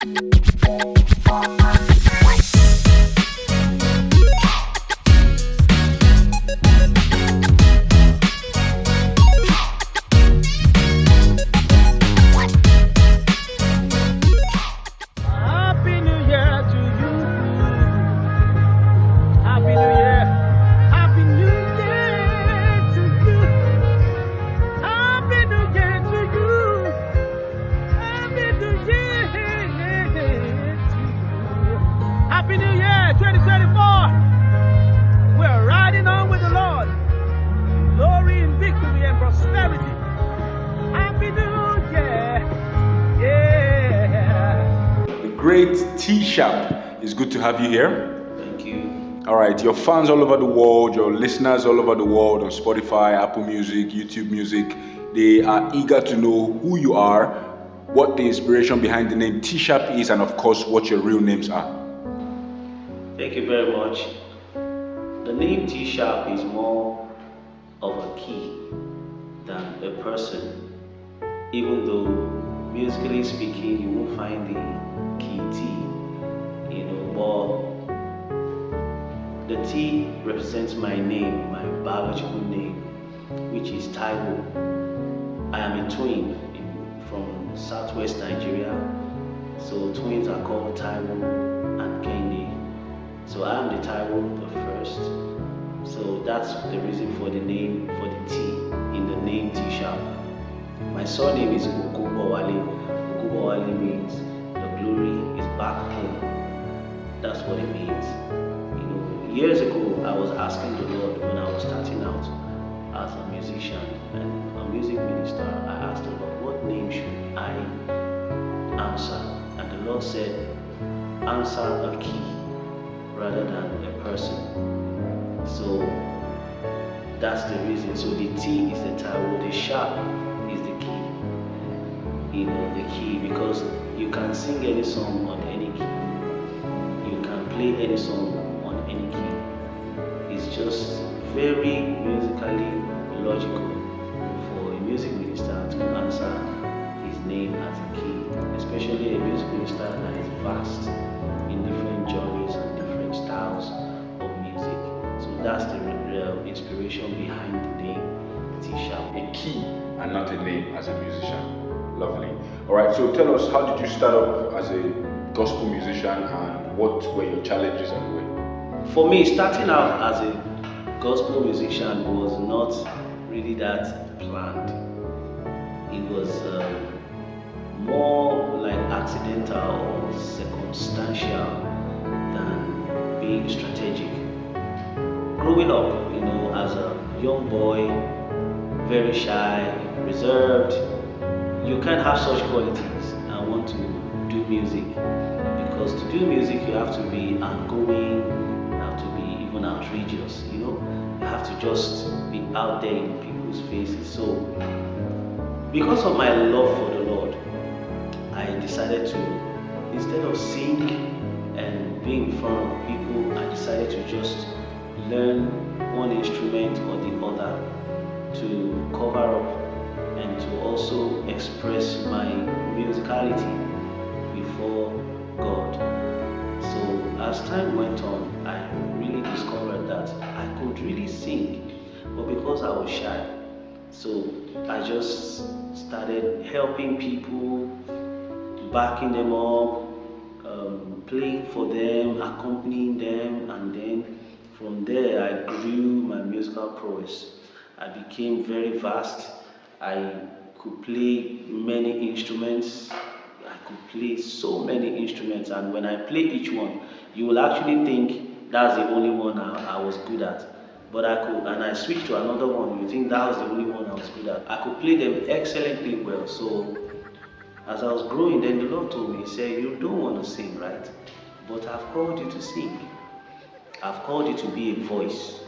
Happy New Year to you. Happy New Year. Happy New Year to you. Happy New Year to you. Happy New Year to you. Happy New Year 2024. We're riding on with the Lord. Glory and victory and prosperity. Happy New Year. Yeah. The great T-Sharp. It's good to have you here. Thank you. All right, your fans all over the world, your listeners all over the world on Spotify, Apple Music, YouTube Music, they are eager to know who you are, what the inspiration behind the name T-Sharp is, and of course, what your real names are. Thank you very much. The name T-Sharp is more of a key than a person. Even though musically speaking, you won't find the key T, but the T represents my name, my biological name, which is Taiwo. I am a twin from southwest Nigeria, so twins are called Taiwo and Kende. So I am the Taiwo, the first. So that's the reason for the name, for the T in the name T-Sharp. My surname is Ogobowale. Ogobowale means the glory is back home. That's what it means. Years ago, I was asking the Lord when I was starting out as a musician and a music minister. I asked the Lord, what name should I answer? And the Lord said, answer a key rather than a person. So that's the reason. So the T is the Taiwo, the sharp is the key. The key, because you can sing any song on any key. You can play any song on any key. It's just very musically logical for a music minister to answer his name as a key, especially a music minister that is vast in different genres and different styles of music. So that's the real inspiration behind the name T-Sharp. A key and not a name as a musician. Lovely. All right, so tell us, how did you start up as a gospel musician and what were your challenges and way? For me, starting out as a gospel musician was not really that planned. It was more like accidental or circumstantial than being strategic. Growing up, as a young boy, very shy, reserved, you can't have such qualities and want to do music. Because to do music, you have to be outgoing, you have to be even outrageous, you have to just be out there in people's faces. So, because of my love for the Lord, I decided to, instead of singing and being in front of people, I decided to just learn one instrument or the other to cover up and to also express my musicality before God. So as time went on, I really discovered that I could really sing, but because I was shy, so I just started helping people, backing them up, playing for them, accompanying them, and then from there I grew my musical prowess. I became very vast. I could play many instruments. I could play so many instruments, and when I play each one, you will actually think that's the only one I was good at. But I could, and I switched to another one, you think that was the only one I was good at. I could play them excellently well. So as I was growing, then the Lord told me, he said, you don't want to sing, right? But I've called you to sing. I've called you to be a voice.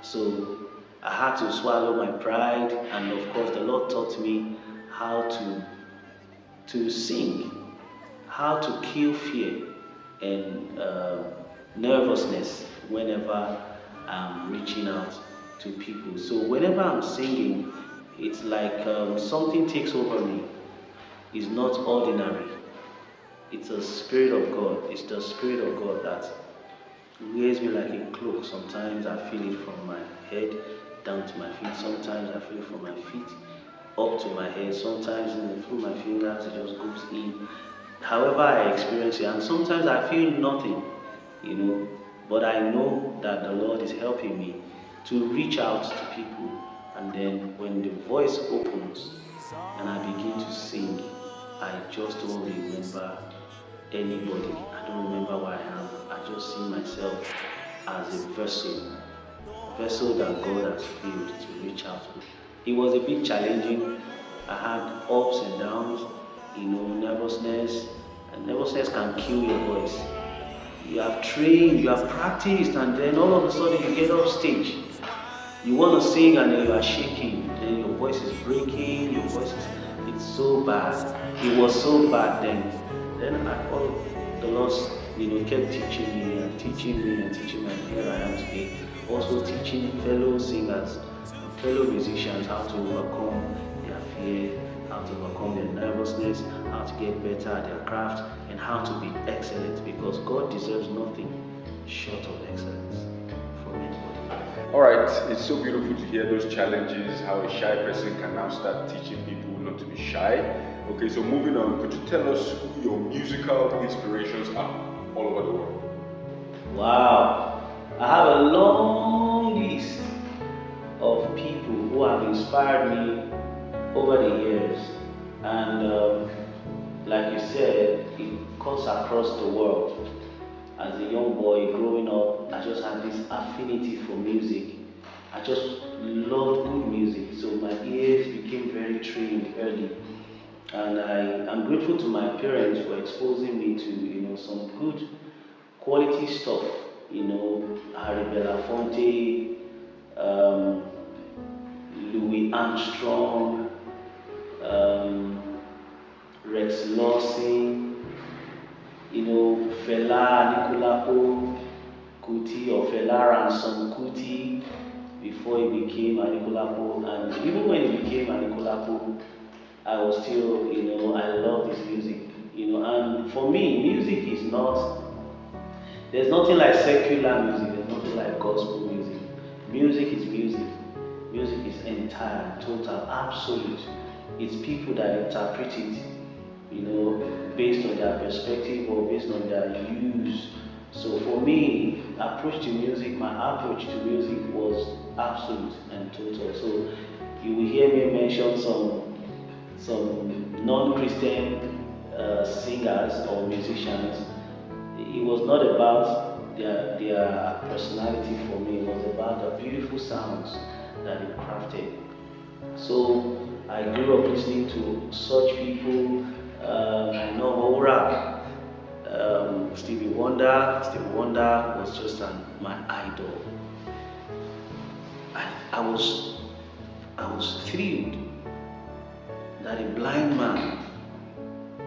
So I had to swallow my pride, and of course the Lord taught me how to sing, how to kill fear and nervousness whenever I'm reaching out to people. So whenever I'm singing, it's like something takes over me. It's not ordinary. It's a spirit of God. It's the spirit of God that wears me like a cloak. Sometimes I feel it from my head down to my feet. Sometimes I feel it from my feet up to my head. Sometimes through my fingers it just goes in. However I experience it, and sometimes I feel nothing, you know. But I know that the Lord is helping me to reach out to people. And then when the voice opens and I begin to sing, I just don't remember anybody. I don't remember where I am. I just see myself as a vessel that God has filled to reach out to. It was a bit challenging. I had ups and downs, nervousness. And nervousness can kill your voice. You have trained, you have practiced, and then all of a sudden you get off stage. You want to sing and then you are shaking. Then your voice is breaking. It's so bad. It was so bad then. Then the Lord, kept teaching me and teaching me and teaching me. And here I am today, also teaching fellow singers, fellow musicians how to overcome their fear, how to overcome their nervousness, how to get better at their craft, and how to be excellent. Because God deserves nothing short of excellence from anybody. All right, it's so beautiful to hear those challenges, how a shy person can now start teaching people not to be shy. Okay, so moving on, could you tell us who your musical inspirations are all over the world? Wow, I have a long list of people who have inspired me over the years, and like you said, it cuts across the world. As a young boy growing up, I just had this affinity for music. I just loved good music, so my ears became very trained early. And I'm grateful to my parents for exposing me to some good quality stuff. Harry Belafonte, um, Louis Armstrong, um, Rex Lawson, Fela Anikulapo Kuti, or Fela Ransom Kuti, before he became Anikulapo. And even when he became Anikulapo, I was still, I love his music, and for me, music is not, there's nothing like secular music, there's nothing like gospel music. Music is music. Music is entire, total, absolute. It's people that interpret it, based on their perspective or based on their views. So for me, my approach to music was absolute and total. So you will hear me mention some non-Christian singers or musicians. It was not about their personality for me. It was about the beautiful sounds that they crafted. So I grew up listening to such people. I know rap. Stevie Wonder. Stevie Wonder was just my idol. I was thrilled that a blind man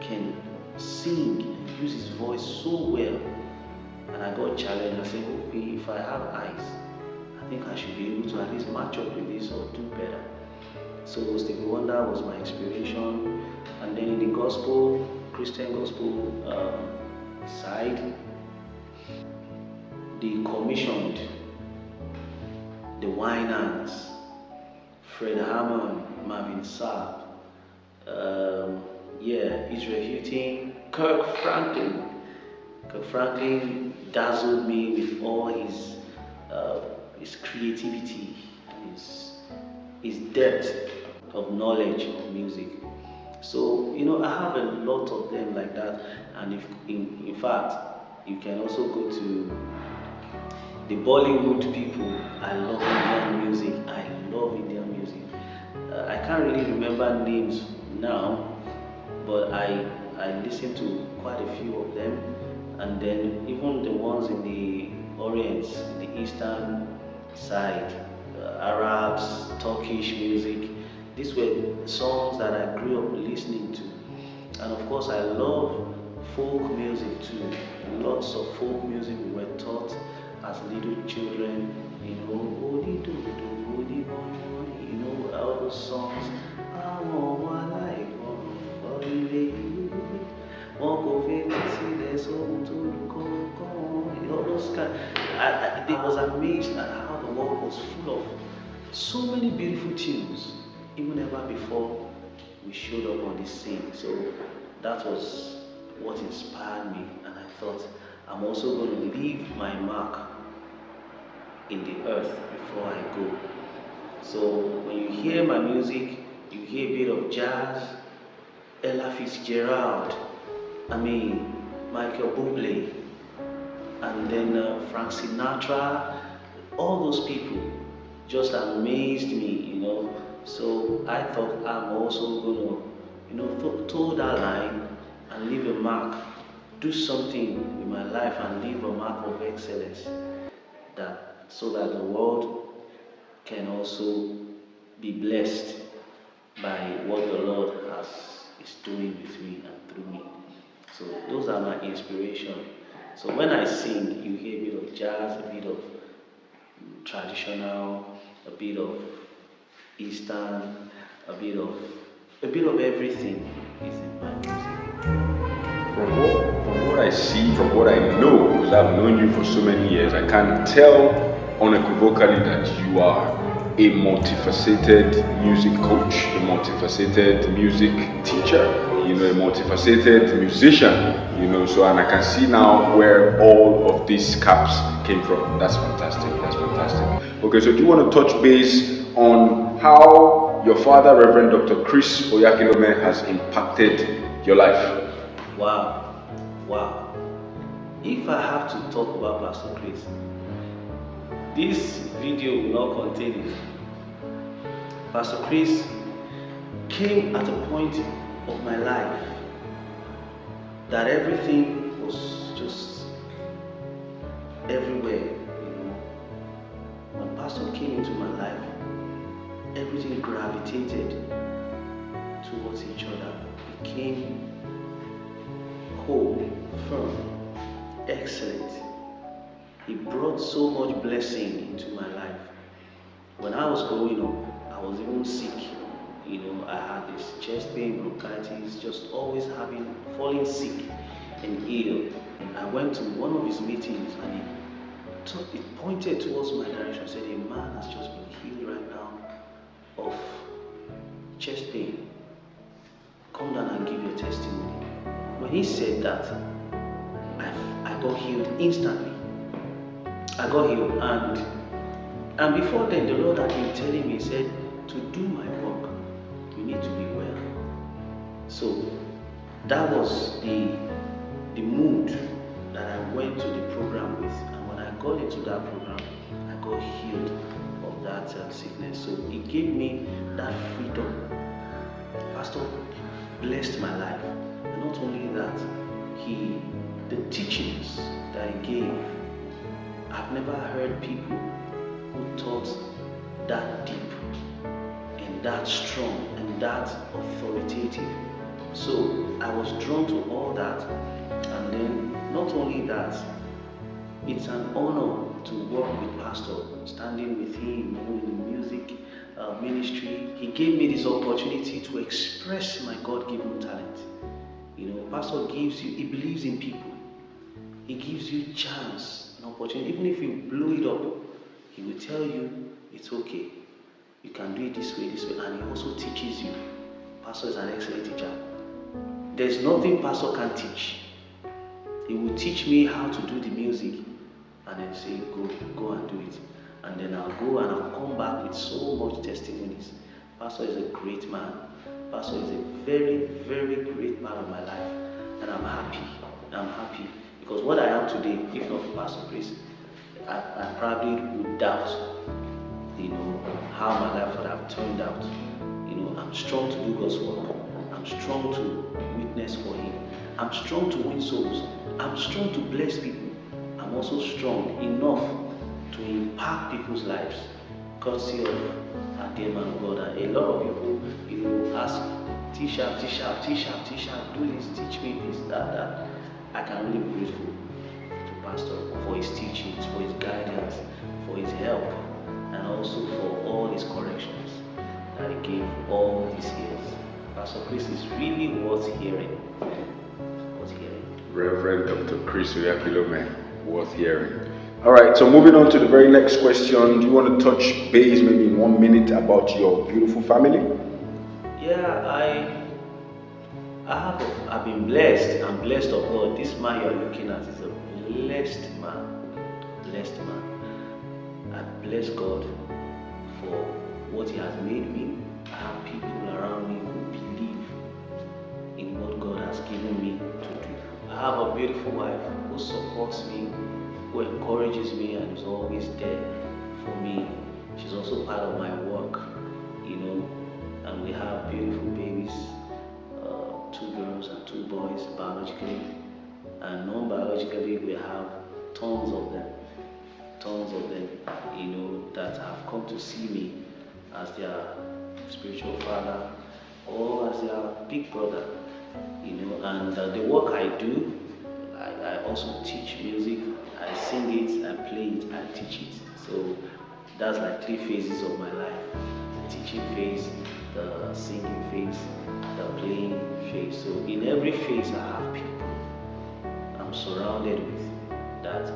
can sing and use his voice so well. And I got challenged. I said, okay, if I have eyes, I think I should be able to at least match up with this or do better. So Stevie Wonder was my inspiration. And then in the gospel, Christian gospel side, they commissioned the Winans, Fred Hammond, Marvin Sapp, Israel Houghton, Kirk Franklin. Kirk Franklin dazzled me with all his creativity, his depth of knowledge of music. So I have a lot of them like that, and if in fact you can also go to the Bollywood people. I love Indian music. I can't really remember names now, but I listen to quite a few of them, and then even the ones in the Orient, the Eastern side, Arabs, Turkish music. These were songs that I grew up listening to, and of course I love folk music too. Lots of folk music we were taught as little children. All those songs. Won't go fit to see there's home to go. All those kind. I was amazed at how the world was full of so many beautiful tunes, even ever before we showed up on this scene. So that was what inspired me, and I thought I'm also going to leave my mark in the earth before I go. So when you hear my music, you hear a bit of jazz, Ella Fitzgerald, Michael Bublé, and then Frank Sinatra. All those people just amazed me. So I thought I'm also gonna, toe that line and leave a mark, do something with my life and leave a mark of excellence, so that the world can also be blessed by what the Lord is doing with me and through me. So those are my inspiration. So when I sing, you hear a bit of jazz, a bit of traditional, a bit of Eastern, a bit of everything is in my music. From what I see, from what I know, because I've known you for so many years, I can tell unequivocally that you are a multifaceted music coach, a multifaceted music teacher, a multifaceted musician, so, and I can see now where all of these caps came from. That's fantastic. Okay, so do you want to touch base on how your father, Reverend Dr. Chris Oyakhilome, has impacted your life? Wow. If I have to talk about Pastor Chris, this video will not contain it. Pastor Chris came at a point of my life that everything was just everywhere. When Pastor came into my life, everything gravitated towards each other, became whole, firm, excellent. He brought so much blessing into my life. When I was growing up, I was even sick. I had this chest pain, bronchitis, just always falling sick and ill. And I went to one of his meetings, and he pointed towards my direction, said, "A man has just been healed right now of chest pain. Come down and give your testimony." When he said that, I got healed instantly. I got healed, and before then, the Lord had been telling me, he said, to do my work, you need to be well. So that was the mood that I went to the program with, and when I got into that program, I got healed of that sickness. So it gave me that freedom. Pastor blessed my life, and not only that, the teachings that he gave, I've never heard people who taught that deep and that strong and that authoritative. So I was drawn to all that, and then not only that, it's an honor to work with Pastor, standing with him in the music ministry. He gave me this opportunity to express my God-given talent. Pastor gives you, he believes in people. He gives you chance, an opportunity. Even if you blow it up, he will tell you it's okay. You can do it this way, and he also teaches you. Pastor is an excellent teacher. There's nothing Pastor can teach. He will teach me how to do the music, and then say, go and do it. And then I'll go and I'll come back with so much testimonies. Pastor is a great man. Pastor is a very, very great man of my life, and I'm happy. Because what I am today, if not for Pastor Chris, I probably would doubt, how my life would have turned out. I'm strong to do God's work. I'm strong to witness for Him. I'm strong to win souls. I'm strong to bless people. I'm also strong enough to impact people's lives, courtesy of our dear man of God. And a lot of people, ask, T-Sharp, do this, teach me this, that. I can really be grateful to Pastor for his teachings, for his guidance, for his help, and also for all his corrections that he gave all these years. Pastor Chris is really worth hearing, but Reverend Dr. Chris Oyakhilome, worth hearing. All right, so moving on to the very next question. Do you want to touch base maybe in 1 minute about your beautiful family? Yeah, I've been blessed. I'm blessed of God. This man you're looking at is a blessed man. Blessed man. I bless God for what He has made me. I have people around me who believe in what God has given me to do. I have a beautiful wife who supports me, who encourages me, and is always there for me. She's also part of my work, and we have beautiful babies, 2 girls and 2 boys biologically, and non-biologically we have tons of them, that have come to see me as their spiritual father or as their big brother, and the work I do, I also teach music. I sing it, I play it, I teach it. So that's like 3 phases of my life: the teaching phase, the singing phase, the playing phase. So in every phase I have people I'm surrounded with that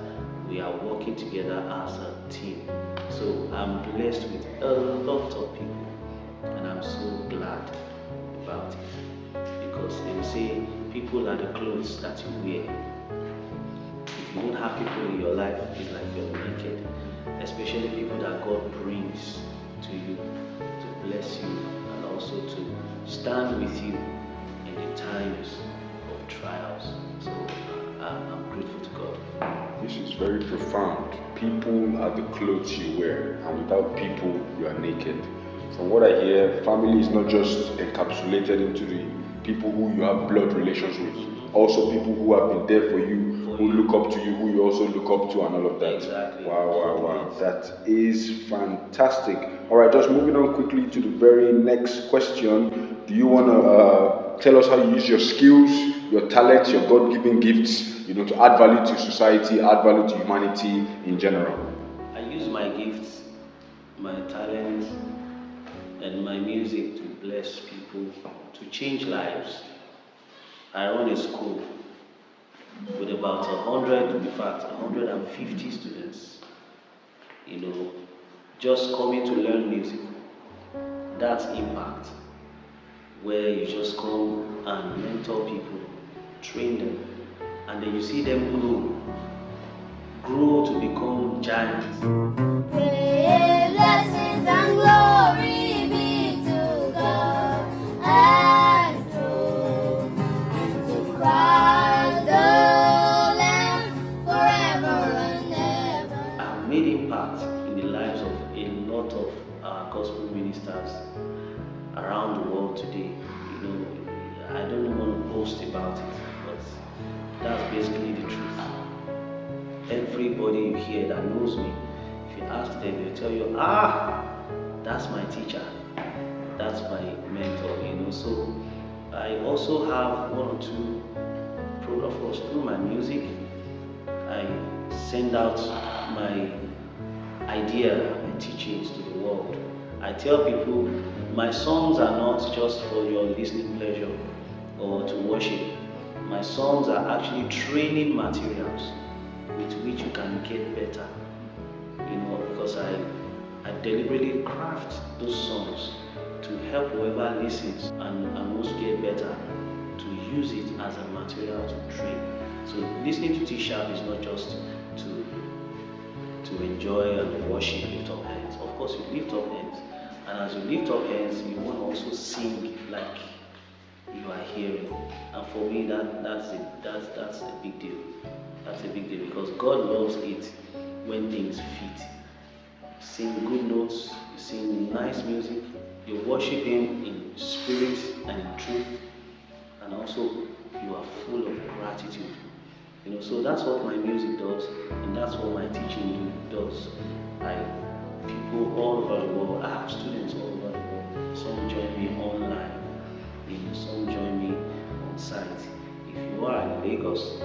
we are working together as a team. So I'm blessed with a lot of people, and I'm so glad about it, because they will say people are the clothes that you wear. If you don't have people in your life, it's like you're naked, especially people that God brings to you to bless you and also to stand with you in the times of trials. So I'm grateful to God. This is very profound. People are the clothes you wear, and without people, you are naked. From what I hear, family is not just encapsulated into the people who you have blood relations with, also people who have been there for you, who look up to you, who you also look up to, and all of that. Exactly. Wow. That is fantastic. All right, just moving on quickly to the very next question. Do you want to tell us how you use your skills, your talents, your God-given gifts, to add value to society, add value to humanity in general? I use my gifts, my talents, and my music to bless people, to change lives. I run a school with about 100, in fact 150 students, just coming to learn music. That's impact, where you just come and mentor people, train them, and then you see them grow to become giants. Praise, blessings, and glory be to God, and to Christ the Lamb, forever and ever. I've made impact in the lives of a lot of our gospel ministers around the world today. I don't want to boast about it, but that's basically the truth. Everybody you hear that knows me, if you ask them, they'll tell you, that's my teacher, that's my mentor, So I also have 1 or 2 programs through my music. I send out my idea, my teachings to the world. I tell people my songs are not just for your listening pleasure or to worship. My songs are actually training materials with which you can get better. Because I deliberately craft those songs to help whoever listens and wants to get better, to use it as a material to train. So listening to T-Sharp is not just to enjoy and worship, lift up hands. Of course you lift up hands, and as you lift up hands, you want to also sing like you are hearing. And for me, that's a big deal. That's a big deal, because God loves it when things fit. Sing good notes, you sing nice music, you worship Him in spirit and in truth, and also you are full of gratitude. So that's what my music does, and that's what my teaching does. People all over the world, I have students all over the world. Some join me online, some join me on site. If you are in Lagos,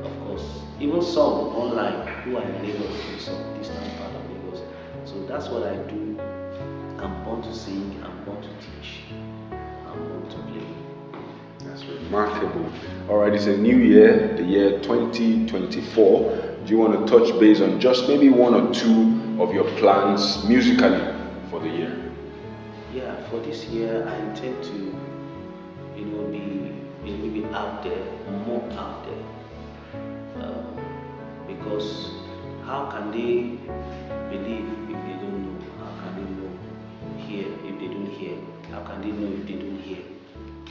of course, even some online who are in Lagos, in some distant part of Lagos. So that's what I do. I'm born to sing, I'm born to teach, I'm born to play. That's remarkable. All right, it's a new year, the year 2024. Do you want to touch base on just maybe one or two of your plans musically for the year? Yeah, for this year, I intend to, be a little bit out there, more out there. Because how can they believe if they don't know? How can they know hear if they don't hear? How can they know if they don't hear?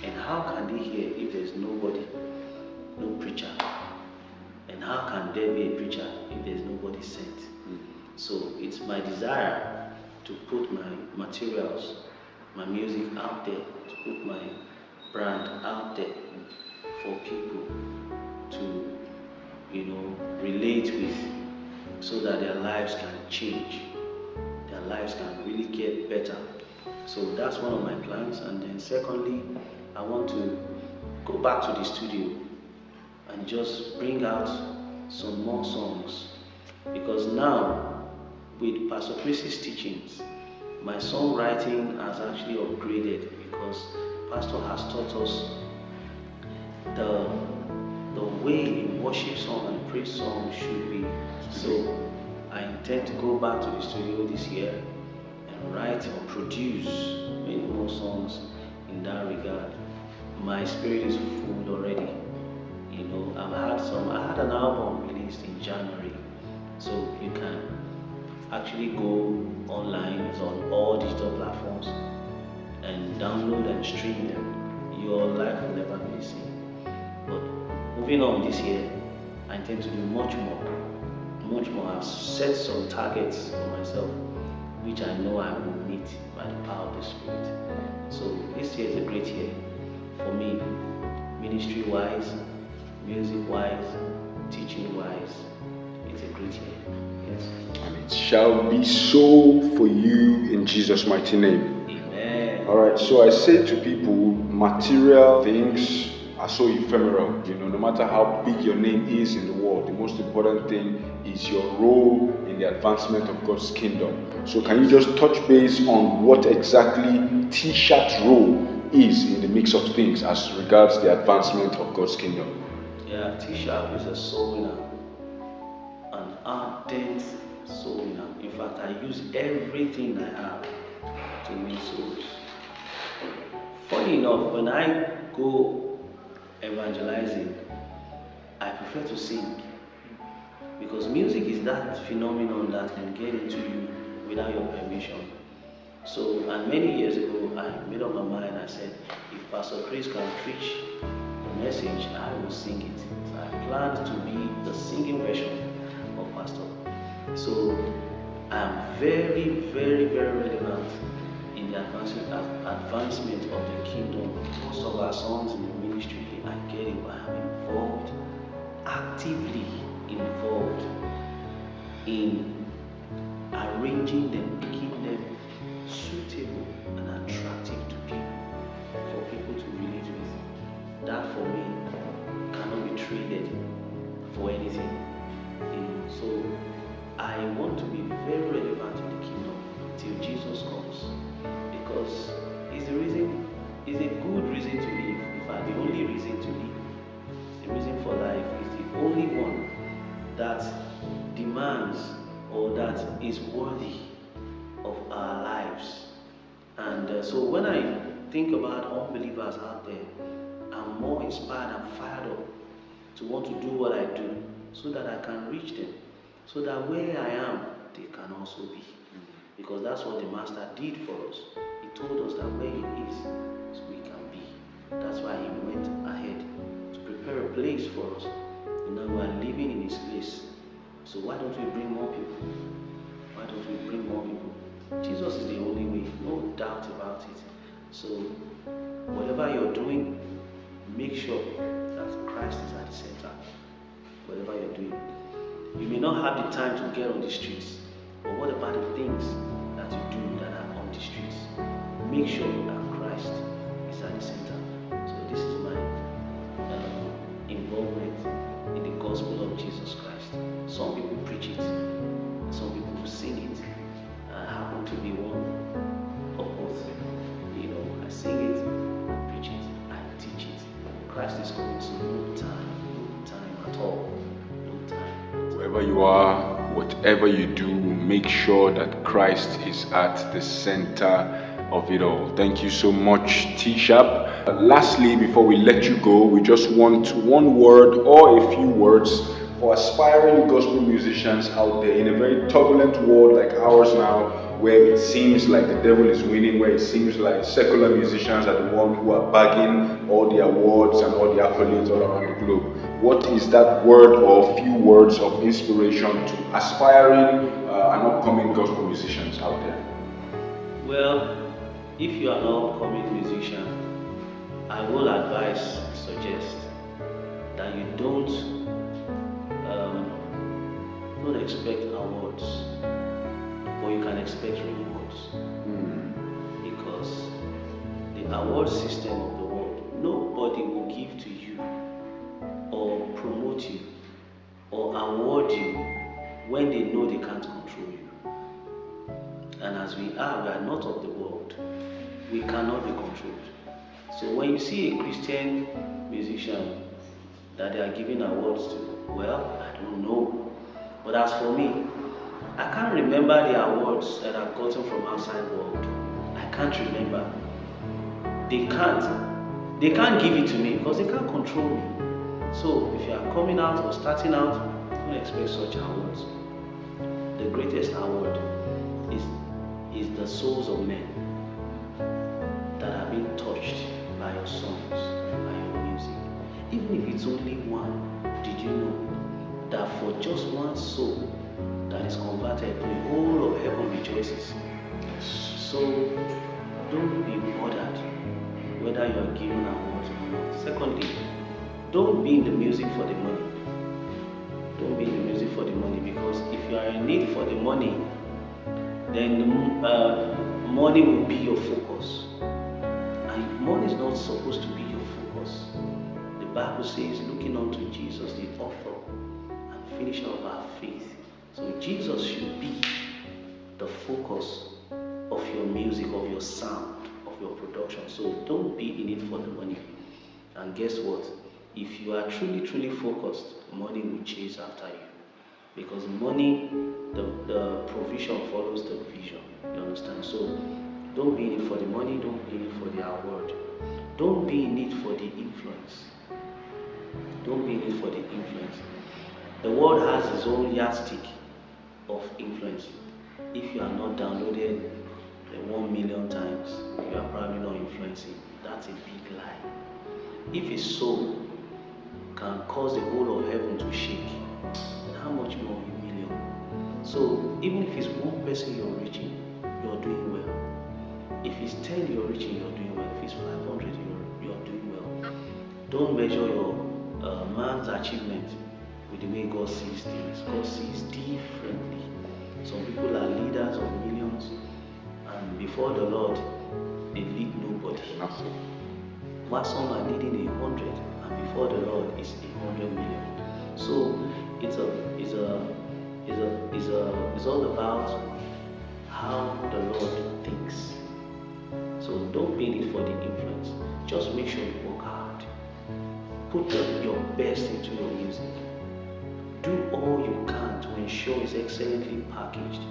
And how can they hear if there's nobody, no preacher? And how can there be a preacher if there's nobody sent? So it's my desire to put my materials, my music out there, to put my brand out there for people to, relate with, so that their lives can change, their lives can really get better. So that's one of my plans. And then secondly, I want to go back to the studio and just bring out some more songs, because now with Pastor Chris's teachings, my songwriting has actually upgraded, because Pastor has taught us the way worship song and praise song should be. So I intend to go back to the studio this year and write or produce many more songs in that regard. My spirit is full already. I had an album released in January, so you can actually go online, it's on all digital platforms, and download and stream them. Your life will never be the same. But moving on this year, I intend to do much more. I've set some targets for myself, which I know I will meet by the power of the Spirit. So this year is a great year for me, ministry-wise, music-wise, teaching-wise. It's a great year. Yes. And it shall be so for you in Jesus' mighty name. Amen. All right, so I say to people, material things are so ephemeral. No matter how big your name is in the world, the most important thing is your role in the advancement of God's kingdom. So can you just touch base on what exactly T-Sharp's role is in the mix of things as regards the advancement of God's kingdom? Yeah, T-Sharp is a soul winner, an ardent soul winner. In fact, I use everything I have to win souls. Funny enough, when I go evangelizing, I prefer to sing, because music is that phenomenon that can get into you without your permission. So, and many years ago, I made up my mind. I said, if Pastor Chris can preach the message, I will sing it. So I planned to be the singing version of Pastor. So I'm very, very, very relevant in the advancement of the kingdom. Most of our songs in the ministry, I get it. I am involved, actively involved in arranging them, making them suitable and attractive to people, for people to relate with. That for me cannot be traded for anything. So I want to be very relevant in the kingdom till Jesus comes, because it's a good reason to live. In fact, the only reason to live, the reason for life, is the only one that demands or that is worthy of our lives. And so when I think about unbelievers out there, I'm more inspired and fired up to want to do what I do, so that I can reach them, so that where I am, they can also be. Because that's what the Master did for us. He told us that where He is, so we can be. That's why He went ahead to prepare a place for us. And now we are living in His place. So why don't we bring more people? Why don't we bring more people? Jesus is the only way, no doubt about it. So whatever you're doing, make sure that Christ is at the center. Whatever you're doing, you may not have the time to get on the streets, but what about the things that you do that are on the streets? Make sure that Christ is at the center. So this is my involvement in the gospel of Jesus Christ. Some people preach it, some people sing it. I happen to be one of both. I sing it, I preach it, I teach it. Wherever you are, whatever you do, make sure that Christ is at the center of it all. Thank you so much, T-Sharp. Lastly, before we let you go, we just want one word or a few words for aspiring gospel musicians out there in a very turbulent world like ours now, where it seems like the devil is winning, where it seems like secular musicians are the ones who are bagging all the awards and all the accolades all around the globe. What is that word or few words of inspiration to aspiring and upcoming gospel musicians out there? Well, if you are an upcoming musician, I will suggest that you don't expect awards, but you can expect rewards. Because the award system of the world, nobody will give to you or promote you or award you when they know they can't control you. And as we are not of the world. We cannot be controlled. So when you see a Christian musician that they are giving awards to, well, I don't know. But as for me, I can't remember the awards that I've gotten from outside the world. I can't remember. They can't give it to me because they can't control me. So if you are coming out or starting out, don't expect such awards. The greatest award is the souls of men that have been touched by your songs, by your music. Even if it's only one, did you know that for just one soul that is converted, the whole of heaven rejoices? So don't be bothered whether you are given awards or not. Secondly, don't be in the music for the money. Don't be in the music for the money, because if you are in need for the money, then the money will be your focus. And money is not supposed to be your focus. The Bible says, looking unto Jesus, the author and finisher of our faith. So Jesus should be the focus of your music, of your sound, of your production. So don't be in it for the money. And guess what? If you are truly focused, money will chase after you. Because money, the provision follows the vision. You understand? So don't be in it for the money, don't be in it for the award. Don't be in it for the influence. Don't be in it for the influence. The world has its own yardstick of influence. If you are not downloaded 1 million times, you are probably not influencing. That's a big lie. If a soul can cause the whole of heaven to shake, how much more a million? So even if it's one person you're reaching, you're doing well. If it's 10 you're reaching, you're doing well. If it's 500, you're doing well. Don't measure your man's achievement with the way God sees things. God sees differently. Some people are leaders of millions, and before the Lord, they lead nobody. While some are leading 100, and before the Lord is 100 million. So it's all about how the Lord thinks. So don't be in it for the influence. Just make sure you work hard. Put your best into your music. Do all you can to ensure it's excellently packaged.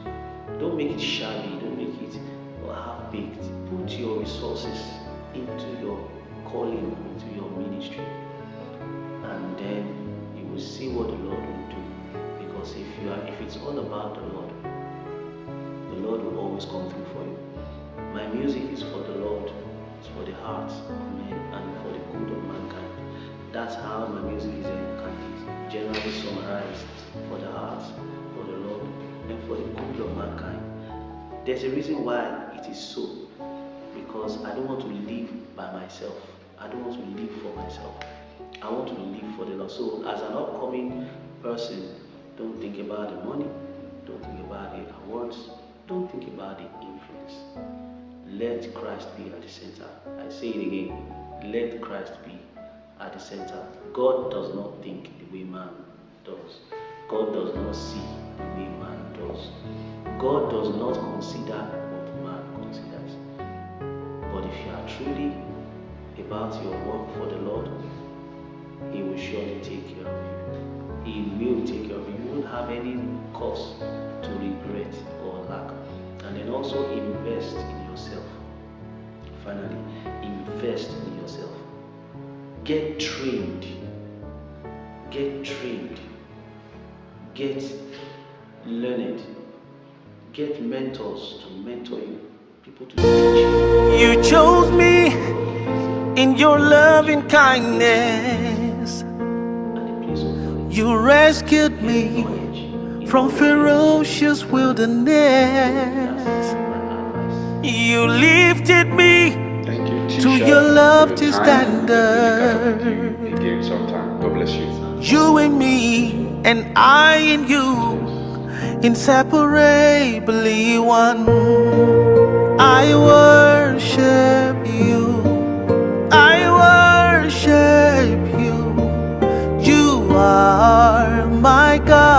Don't make it shabby. Don't make it half-baked. Put your resources into your calling, into your ministry, and then you will see what the Lord will do. Because if it's all about the Lord will always come through for you. My music is for the Lord, it's for the hearts of men and for the good of mankind. That's how my music is generally summarized: for the hearts, for the Lord, and for the good of mankind. There's a reason why it is so, because I don't want to live by myself. I don't want to live for myself. I want to live for the Lord. So as an upcoming person, don't think about the money, don't think about the awards, don't think about the influence. Let Christ be at the center. I say it again, let Christ be at the center. God does not think the way man does. God does not see the way man does. God does not consider what man considers. But if you are truly about your work for the Lord, He will surely take care of you. He will take care of you. You will don't have any cause to regret or lack. And then also invest in yourself. Finally, invest in yourself. Get trained. Get trained. Get learned. Get mentors to mentor you. People to teach you. You chose me in your loving kindness. And a place of knowledge. You rescued me from ferocious wilderness. That's my advice. You lifted me Thank you, to Tisha, your for lofty your time. standard. Definitely can do again sometime. God bless you. You and me, and I and you, inseparably one. I worship you. I worship you. You are my God.